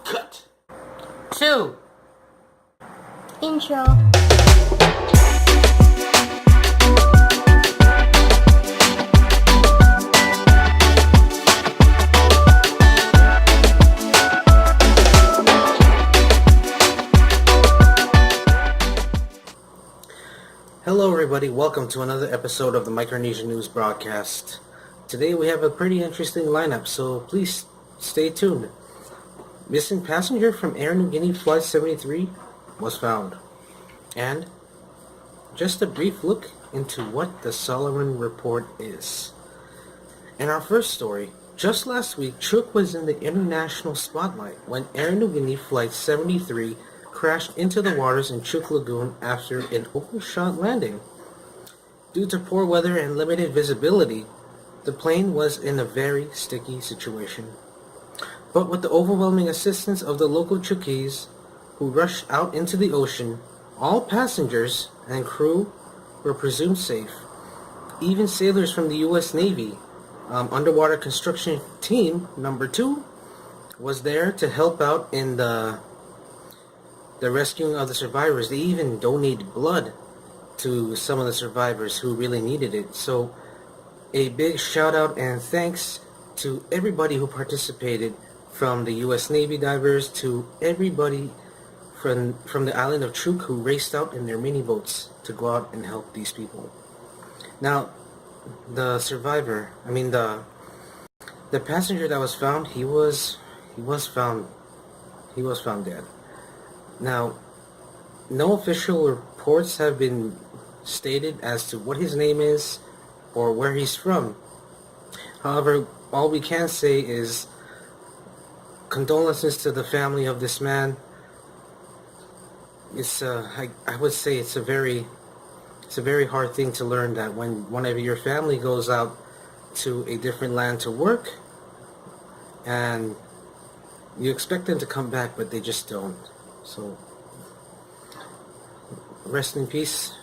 Cut. 2. Intro. Hello everybody, welcome to another episode of the Micronesian News Broadcast. Today we have a pretty interesting lineup, so please stay tuned. Missing passenger from AirNiugini Flight 73 was found. And just a brief look into what the Solomon Report is. In our first story, just last week, Chuuk was in the international spotlight when AirNiugini Flight 73 crashed into the waters in Chuuk Lagoon after an open-shot landing. Due to poor weather and limited visibility, the plane was in a very sticky situation. But with the overwhelming assistance of the local Chuukese, who rushed out into the ocean, all passengers and crew were presumed safe. Even sailors from the U.S. Navy, Underwater Construction Team number 2, was there to help out in the rescuing of the survivors. They even donated blood to some of the survivors who really needed it. So a big shout out and thanks to everybody who participated, from the U.S. Navy divers to everybody from the island of Chuuk who raced out in their mini boats to go out and help these people. Now, the survivor, the passenger that was found, he was found dead. Now, no official reports have been stated as to what his name is or where he's from. However, all we can say is condolences to the family of this man. It's I would say it's a very hard thing to learn, that when one of your family goes out to a different land to work and you expect them to come back, but they just don't. So rest in peace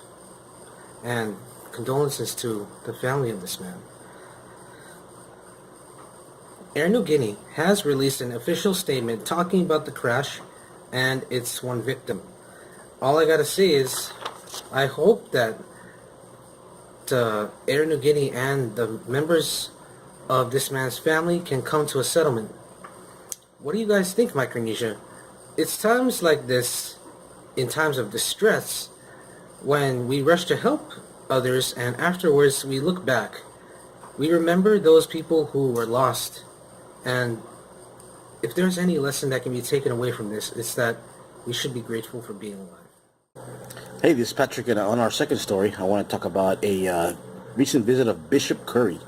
and condolences to the family of this man. AirNiugini has released an official statement talking about the crash and its one victim. All I gotta say is, I hope that AirNiugini and the members of this man's family can come to a settlement. What do you guys think, Micronesia? It's times like this, in times of distress, when we rush to help others and afterwards we look back. We remember those people who were lost. And if there's any lesson that can be taken away from this, it's that we should be grateful for being alive. Hey, this is Patrick, and on our second story, I want to talk about a recent visit of Bishop Curry.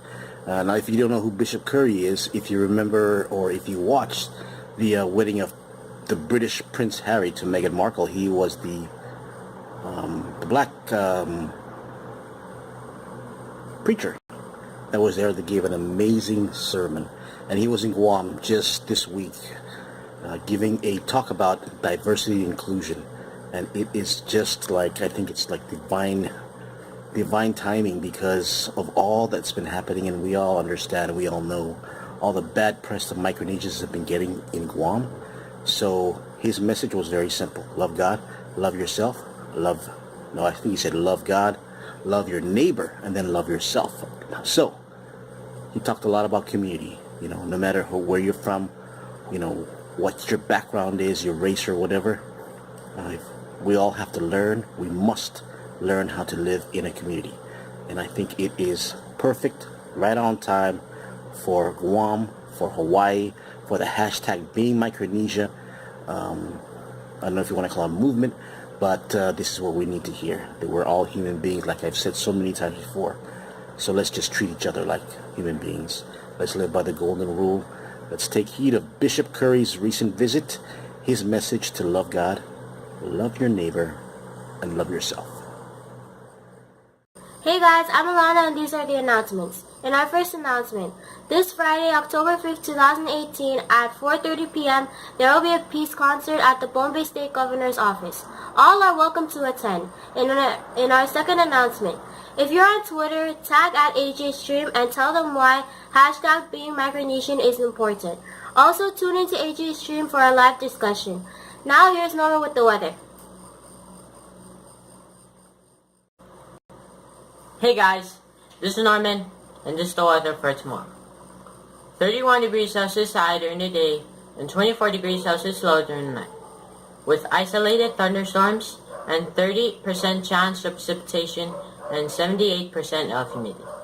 Now, if you don't know who Bishop Curry is, if you remember or if you watched the wedding of the British Prince Harry to Meghan Markle, he was the black preacher that was there that gave an amazing sermon. And he was in Guam just this week giving a talk about diversity and inclusion. And it is just like, I think it's like divine timing, because of all that's been happening, and we all understand, we all know all the bad press the Micronesians have been getting in Guam. So his message was very simple. Love God, love yourself, I think he said love God, love your neighbor, and then love yourself. So he talked a lot about community. No matter where you're from, what your background is, your race or whatever, we all have to learn. We must learn how to live in a community. And I think it is perfect, right on time for Guam, for Hawaii, for the hashtag Being Micronesia. I don't know if you want to call it a movement, but this is what we need to hear, that we're all human beings, like I've said so many times before. So let's just treat each other like human beings. Let's live by the golden rule. Let's take heed of Bishop Curry's recent visit, his message to love God, love your neighbor, and love yourself. Hey guys, I'm Alana and these are the announcements. In our first announcement, this Friday, October 5th, 2018 at 4:30 p.m. there will be a peace concert at the Pohnpei State Governor's Office. All are welcome to attend. In our second announcement, if you're on Twitter, tag at AJStream and tell them why hashtag Being Micronesian is important. Also, tune into AG's stream for a live discussion. Now, here's Norma with the weather. Hey guys, this is Norman, and this is the weather for tomorrow. 31 degrees Celsius high during the day, and 24 degrees Celsius low during the night, with isolated thunderstorms and 30% chance of precipitation and 78% of humidity.